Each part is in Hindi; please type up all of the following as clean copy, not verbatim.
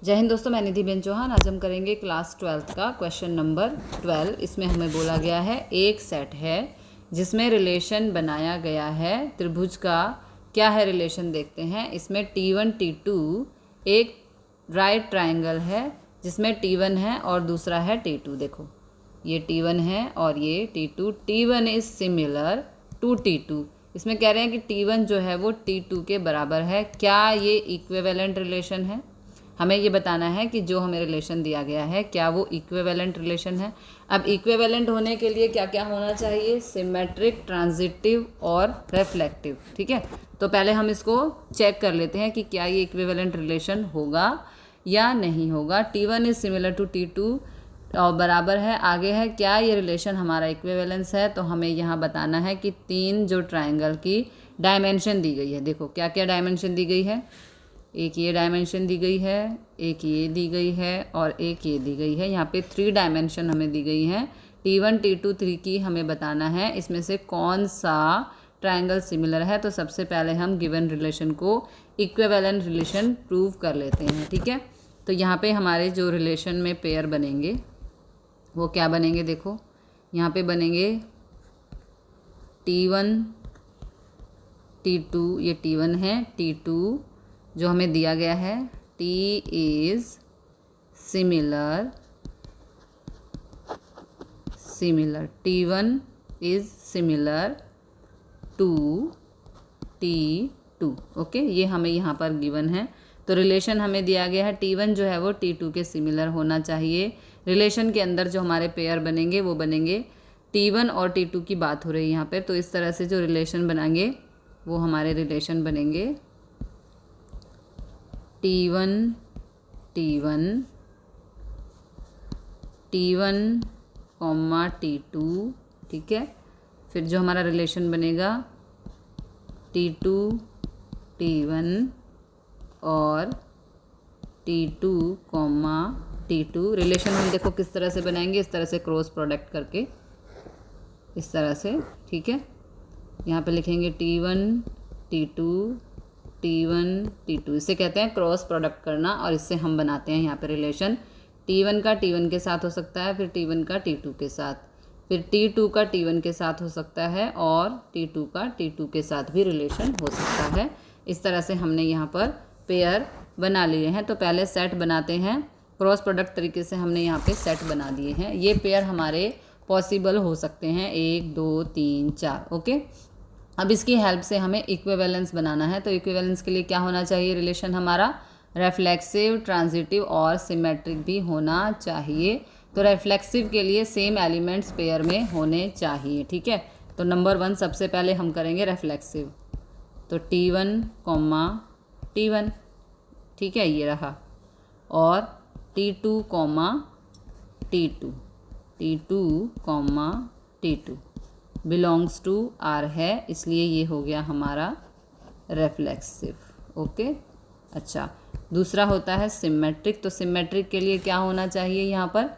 जय हिंद दोस्तों, मैं निधि बेन चौहान। आज हम करेंगे क्लास 12th का क्वेश्चन नंबर 12। इसमें हमें बोला गया है एक सेट है जिसमें रिलेशन बनाया गया है त्रिभुज का। क्या है रिलेशन देखते हैं। इसमें T1 T2 एक राइट ट्राइंगल है जिसमें T1 है और दूसरा है T2। देखो ये T1 है और ये T2। T1 is similar to T2। इसमें कह रहे हैं कि T1 जो है वो T2 के बराबर है। क्या ये इक्विवेलेंट रिलेशन है। हमें ये बताना है कि जो हमें रिलेशन दिया गया है क्या वो इक्विवेलेंट रिलेशन है। अब इक्विवेलेंट होने के लिए क्या क्या होना चाहिए, सिमेट्रिक, ट्रांजिटिव और रिफ्लेक्टिव। ठीक है, तो पहले हम इसको चेक कर लेते हैं कि क्या ये इक्विवेलेंट रिलेशन होगा या नहीं होगा। T1 is similar to T2 और बराबर है। आगे है क्या ये रिलेशन हमारा इक्विवेलेंस है, तो हमें यहाँ बताना है कि तीन जो ट्राइंगल की डायमेंशन दी गई है। देखो क्या क्या डायमेंशन दी गई है। एक ये डायमेंशन दी गई है, एक ये दी गई है और एक ये दी गई है। यहाँ पे 3 डायमेंशन हमें दी गई हैं। T1 T2 3 की हमें बताना है इसमें से कौन सा ट्राइंगल सिमिलर है। तो सबसे पहले हम गिवन रिलेशन को इक्विवेलेंट रिलेशन प्रूव कर लेते हैं। ठीक है, तो यहाँ पे हमारे जो रिलेशन में पेयर बनेंगे वो क्या बनेंगे। देखो यहाँ पे बनेंगे T1 T2, ये T1 है। T2 जो हमें दिया गया है T is similar T1 is similar to T2। Okay, ये हमें यहाँ पर गिवन है। तो रिलेशन हमें दिया गया है T1 जो है वो T2 के सिमिलर होना चाहिए। रिलेशन के अंदर जो हमारे पेयर बनेंगे वो बनेंगे T1 और T2 की बात हो रही है यहाँ पे। तो इस तरह से जो रिलेशन बनाएंगे वो हमारे रिलेशन बनेंगे T1 T1 T1, T2। ठीक है, फिर जो हमारा रिलेशन बनेगा T2 T1 और T2, T2। रिलेशन हम देखो किस तरह से बनाएंगे, इस तरह से क्रॉस प्रोडक्ट करके, इस तरह से। ठीक है, यहाँ पे लिखेंगे T1 T2 T1 T2। इसे कहते हैं क्रॉस प्रोडक्ट करना और इससे हम बनाते हैं यहाँ पे रिलेशन। T1 का T1 के साथ हो सकता है, फिर T1 का T2 के साथ, फिर T2 का T1 के साथ हो सकता है और T2 का T2 के साथ भी रिलेशन हो सकता है। इस तरह से हमने यहाँ पर पेयर बना लिए हैं। तो पहले सेट बनाते हैं, क्रॉस प्रोडक्ट तरीके से हमने यहाँ पे सेट बना दिए हैं। ये पेयर हमारे पॉसिबल हो सकते हैं 1 2 3 4। ओके, अब इसकी हेल्प से हमें इक्विवेलेंस बनाना है। तो इक्विवेलेंस के लिए क्या होना चाहिए, रिलेशन हमारा रिफ्लेक्सिव, ट्रांजिटिव और सिमेट्रिक भी होना चाहिए। तो रिफ्लेक्सिव के लिए सेम एलिमेंट्स पेयर में होने चाहिए। ठीक है, तो नंबर 1 सबसे पहले हम करेंगे रिफ्लेक्सिव। तो T1, T1। ठीक है, ये रहा। और T2, T2 T2, T2 belongs to R है, इसलिए ये हो गया हमारा रिफ्लेक्सिव। ओके, अच्छा, दूसरा होता है सिमेट्रिक। तो सिमेट्रिक के लिए क्या होना चाहिए यहाँ पर,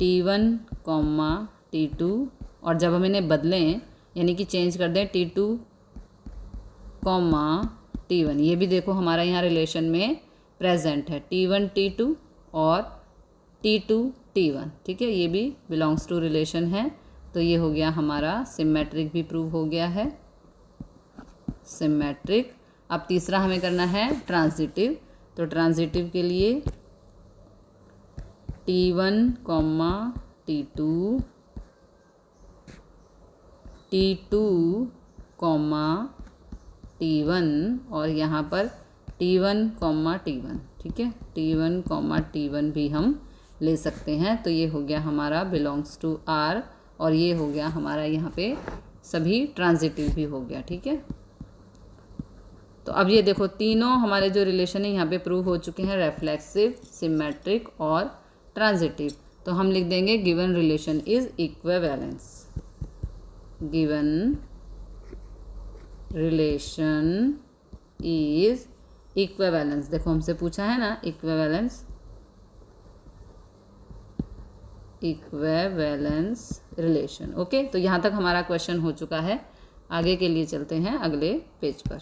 T1, T2। और जब हम इन्हें बदलें यानी कि चेंज कर दें T2, T1, ये भी देखो हमारा यहाँ रिलेशन में प्रेजेंट है T1 T2 और T2 T1। ठीक है, ये भी बिलोंग्स टू रिलेशन है। तो ये हो गया हमारा सिमेट्रिक भी प्रूव हो गया है, सिमेट्रिक। अब तीसरा हमें करना है ट्रांजिटिव। तो ट्रांजिटिव के लिए T1, T2 T2, T1 और यहाँ पर T1, T1। ठीक है, T1, T1 भी हम ले सकते हैं। तो ये हो गया हमारा बिलोंग्स टू R और ये हो गया हमारा यहाँ पे सभी ट्रांजिटिव भी हो गया। ठीक है, तो अब ये देखो तीनों हमारे जो रिलेशन है यहाँ पे प्रूव हो चुके हैं, रिफ्लेक्सिव, सिमेट्रिक और ट्रांजिटिव। तो हम लिख देंगे given relation is equivalence. Given relation is equivalence. देखो हमसे पूछा है ना इक्विवेलेंस रिलेशन। ओके, तो यहाँ तक हमारा क्वेश्चन हो चुका है। आगे के लिए चलते हैं अगले पेज पर।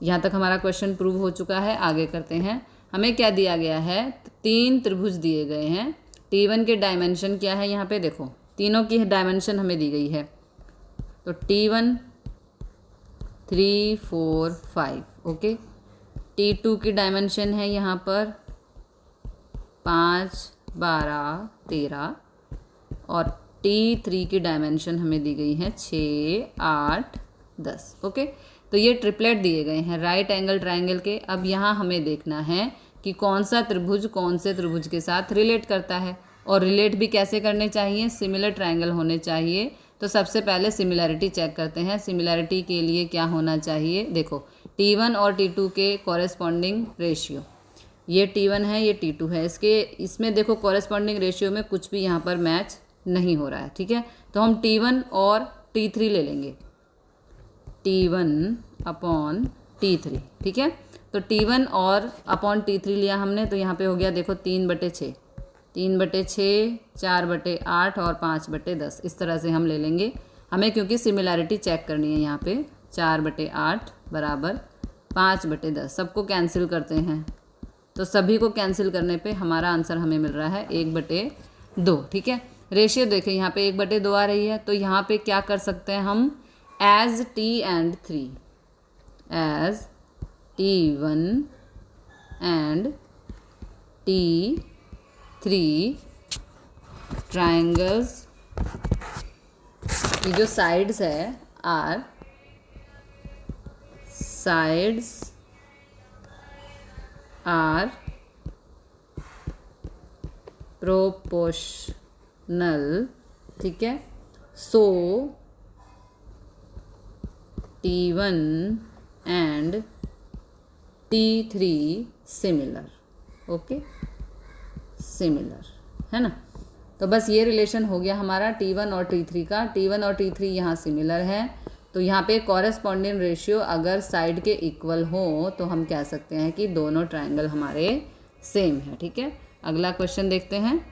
यहाँ तक हमारा क्वेश्चन प्रूव हो चुका है, आगे करते हैं। हमें क्या दिया गया है, 3 त्रिभुज दिए गए हैं। T1 के डायमेंशन क्या है यहाँ पे देखो, तीनों की डायमेंशन हमें दी गई है। तो T1 3 4 5, ओके। T2 की डायमेंशन है यहाँ पर 5 12 13 और T3 की डायमेंशन हमें दी गई है 6 8 10, ओके। तो ये ट्रिपलेट दिए गए हैं राइट एंगल ट्रायंगल के। अब यहाँ हमें देखना है कि कौन सा त्रिभुज कौन से त्रिभुज के साथ रिलेट करता है, और रिलेट भी कैसे करने चाहिए, सिमिलर ट्रायंगल होने चाहिए। तो सबसे पहले सिमिलैरिटी चेक करते हैं। सिमिलैरिटी के लिए क्या होना चाहिए, देखो T1 और T2 के कॉरेस्पॉन्डिंग रेशियो, ये T1 है ये T2 है, इसमें देखो कॉरेस्पॉन्डिंग रेशियो में कुछ भी यहाँ पर मैच नहीं हो रहा है, ठीक है। तो हम T1 और T3 ले लेंगे, T1 अपॉन T3, ठीक है। तो T1 और अपॉन T3 लिया हमने, तो यहाँ पे हो गया देखो 3/6, 3/6, 4/8 और 5/10, इस तरह से हम ले लेंगे। हमें क्योंकि सिमिलैरिटी चेक करनी है यहाँ पे, 4/8 बराबर 5/10, सबको कैंसिल करते हैं। तो सभी को कैंसिल करने पे हमारा आंसर हमें मिल रहा है 1/2, ठीक है। रेशियो देखें यहाँ पे 1/2 आ रही है, तो यहाँ पे क्या कर सकते हैं हम, as T1 and T3 triangles की जो साइड्स है आर प्रोपोर्शनल, ठीक है। सो T1 and T3 similar, okay, similar है ना। तो बस ये रिलेशन हो गया हमारा T1 और T3 का। T1 और T3 यहाँ सिमिलर है, तो यहाँ पे कॉरेस्पॉन्डिंग रेशियो अगर साइड के इक्वल हो तो हम कह सकते हैं कि दोनों ट्राइंगल हमारे सेम है, ठीक है। अगला क्वेश्चन देखते हैं,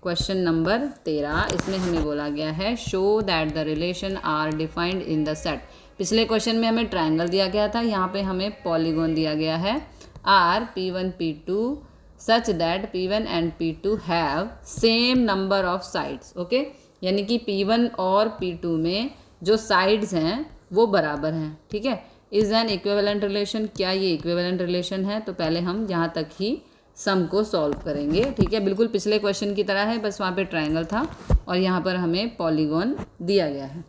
क्वेश्चन नंबर 13। इसमें हमें बोला गया है show that the relation are defined in the set. पिछले क्वेश्चन में हमें ट्राइंगल दिया गया था, यहाँ पे हमें पॉलीगॉन दिया गया है। R P1 P2 such that P1 and P2 have same number of sides, okay. यानी कि P1 और P2 में जो साइड्स हैं वो बराबर हैं, ठीक है। इज एन इक्विवेलेंट रिलेशन, क्या ये इक्विवेलेंट रिलेशन है? तो पहले हम यहाँ तक ही सम को सॉल्व करेंगे, ठीक है। बिल्कुल पिछले क्वेश्चन की तरह है, बस वहाँ पे ट्रायंगल था और यहाँ पर हमें पॉलीगॉन दिया गया है।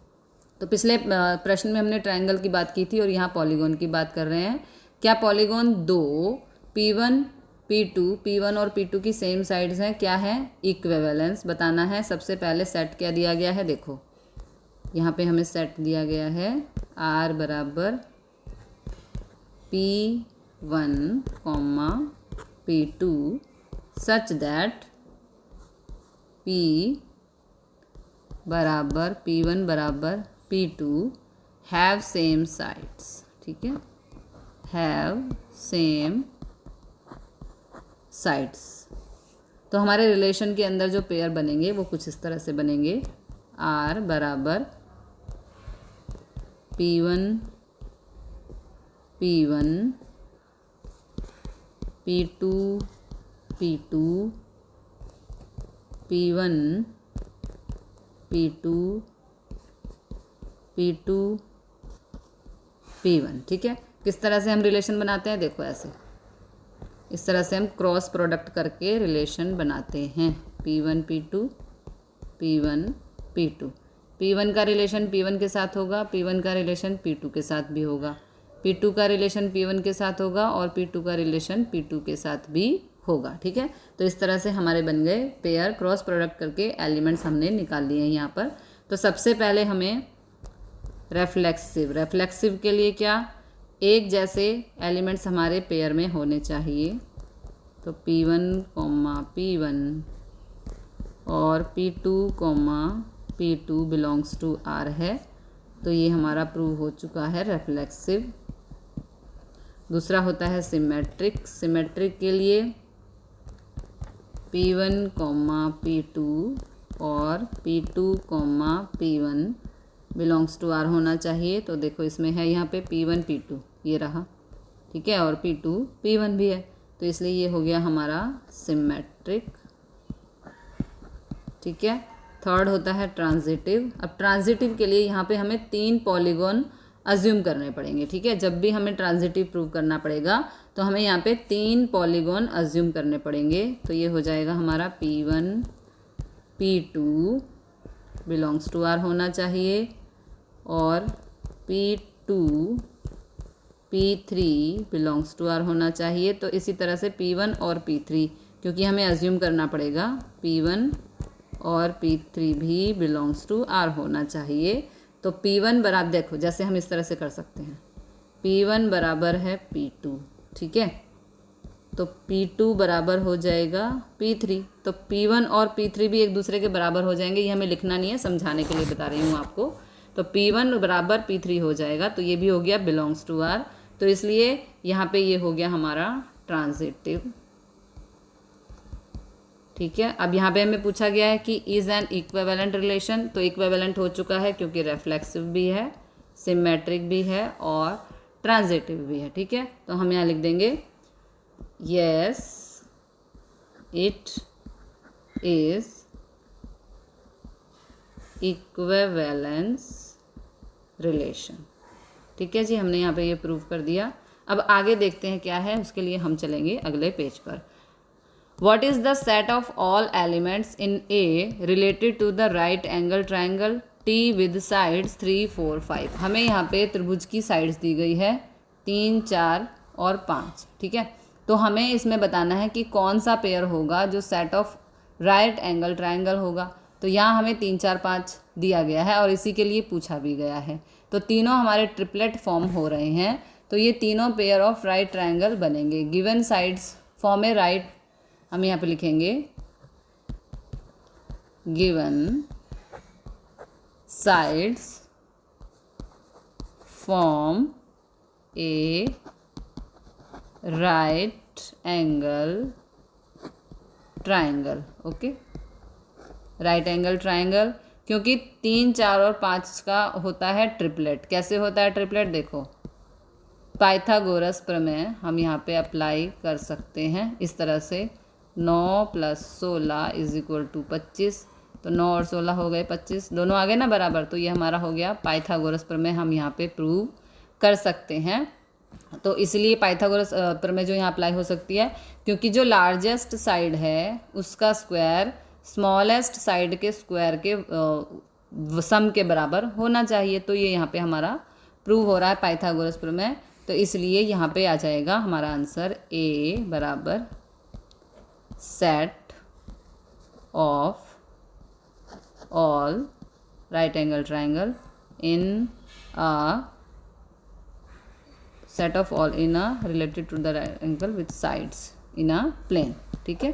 तो पिछले प्रश्न में हमने ट्रायंगल की बात की थी और यहाँ पॉलीगॉन की बात कर रहे हैं। क्या पॉलीगॉन दो P1 और P2 की सेम साइड्स हैं? क्या है? इक्विवेलेंस बताना है। सबसे पहले सेट क्या दिया गया है, देखो यहाँ पे हमें सेट दिया गया है R बराबर P1, P2 such that P बराबर P1 बराबर P2 हैव सेम साइड्स, ठीक है, हैव सेम साइड्स। तो हमारे रिलेशन के अंदर जो पेयर बनेंगे वो कुछ इस तरह से बनेंगे। R बराबर P1 P2 P1 P2 P1, ठीक है। किस तरह से हम रिलेशन बनाते हैं, देखो ऐसे, इस तरह से हम क्रॉस प्रोडक्ट करके रिलेशन बनाते हैं। P1 P2 P1 का रिलेशन P1 के साथ होगा, P1 का रिलेशन P2 के साथ भी होगा, P2 का रिलेशन P1 के साथ होगा और P2 का रिलेशन P2 के साथ भी होगा, ठीक है। तो इस तरह से हमारे बन गए पेयर। क्रॉस प्रोडक्ट करके एलिमेंट्स हमने निकाल लिए हैं यहाँ पर। तो सबसे पहले हमें रेफ्लेक्सिव के लिए क्या, एक जैसे एलिमेंट्स हमारे पेयर में होने चाहिए। तो P1, P1 और P2 बिलोंग्स टू R है, तो ये हमारा प्रूव हो चुका है रेफ्लेक्सिव। दूसरा होता है सिमेट्रिक के लिए P1, P2 और P2, P1 belongs to R होना चाहिए। तो देखो इसमें है यहाँ पे P1 P2 ये रहा, ठीक है, और P2 P1 भी है। तो इसलिए ये हो गया हमारा सिमेट्रिक। ठीक है, थर्ड होता है ट्रांजिटिव। अब ट्रांजिटिव के लिए यहाँ पे हमें 3 पॉलीगॉन अज्यूम करने पड़ेंगे। ठीक है, जब भी हमें ट्रांजिटिव प्रूव करना पड़ेगा तो हमें यहाँ पे 3 पॉलीगॉन अज्यूम करने पड़ेंगे। तो ये हो जाएगा हमारा P1 P2 belongs to R होना चाहिए और P2 P3 belongs to R होना चाहिए। तो इसी तरह से P1 और P3, क्योंकि हमें अज्यूम करना पड़ेगा, P1 और P3 भी बिलोंग्स टू R होना चाहिए। तो P1 बराबर, देखो जैसे हम इस तरह से कर सकते हैं, P1 बराबर है P2। ठीक है, तो P2 बराबर हो जाएगा P3। तो P1 और P3 भी एक दूसरे के बराबर हो जाएंगे। ये हमें लिखना नहीं है, समझाने के लिए बता रही हूँ आपको। तो P1 बराबर P3 हो जाएगा, तो ये भी हो गया बिलोंग्स टू R। तो इसलिए यहाँ पे ये हो गया हमारा ट्रांजिटिव। ठीक है, अब यहाँ पे हमें पूछा गया है कि इज़ एन इक्विवेलेंट रिलेशन। तो इक्विवेलेंट हो चुका है क्योंकि रेफ्लेक्सिव भी है, सिमेट्रिक भी है और ट्रांजिटिव भी है। ठीक है, तो हम यहाँ लिख देंगे yes it is equivalence relation. ठीक है जी, हमने यहाँ पे ये प्रूव कर दिया। अब आगे देखते हैं क्या है, उसके लिए हम चलेंगे अगले पेज पर। What is the set of all elements in A related to the right angle triangle T with sides 3, 4, 5? हमें यहाँ पे त्रिभुज की साइड्स दी गई है 3, 4 और 5। ठीक है, तो हमें इसमें बताना है कि कौन सा पेयर होगा जो set of right angle triangle होगा। तो यहाँ हमें 3, 4, 5 दिया गया है और इसी के लिए पूछा भी गया है। तो तीनों हमारे ट्रिपलेट फॉर्म हो रहे हैं, तो ये तीनों पेयर ऑफ राइट ट्राइंगल बनेंगे। Given sides form a right, हम यहाँ पे लिखेंगे given sides form a right angle triangle. Okay, right angle triangle, क्योंकि 3, 4 और 5 का होता है ट्रिपलेट। कैसे होता है ट्रिपलेट, देखो पाइथागोरस प्रमेय हम यहाँ पे अप्लाई कर सकते हैं इस तरह से। 9 + 16 = 25। तो 9 और 16 हो गए 25, दोनों आ गए ना बराबर। तो ये हमारा हो गया पाइथागोरस प्रमेय, हम यहाँ पे प्रूव कर सकते हैं। तो इसलिए पाइथागोरस प्रमेय जो यहाँ अप्लाई हो सकती है, क्योंकि जो लार्जेस्ट साइड है उसका स्क्वायर स्मॉलेस्ट साइड के स्क्वायर के सम के बराबर होना चाहिए। तो ये यहाँ पे हमारा प्रूव हो रहा है पाइथागोरस प्रमेय। तो इसलिए यहाँ पे आ जाएगा हमारा आंसर A बराबर set of all right angle triangle in a set of all in a related to the right angle with sides in a plane. ठीक है,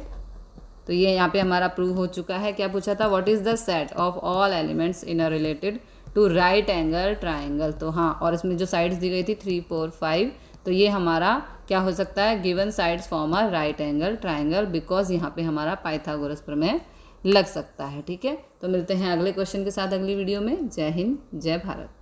तो ये यहाँ पे हमारा प्रूव हो चुका है। क्या पूछा था, what is the set of all elements in a related to right angle triangle. तो हाँ, और इसमें जो साइड्स दी गई थी 3, 4, 5, तो ये हमारा क्या हो सकता है, given sides form a right angle triangle, because यहाँ पे हमारा पाइथागोरस प्रमेय लग सकता है। ठीक है, तो मिलते हैं अगले क्वेश्चन के साथ अगली वीडियो में। जय हिंद, जय भारत।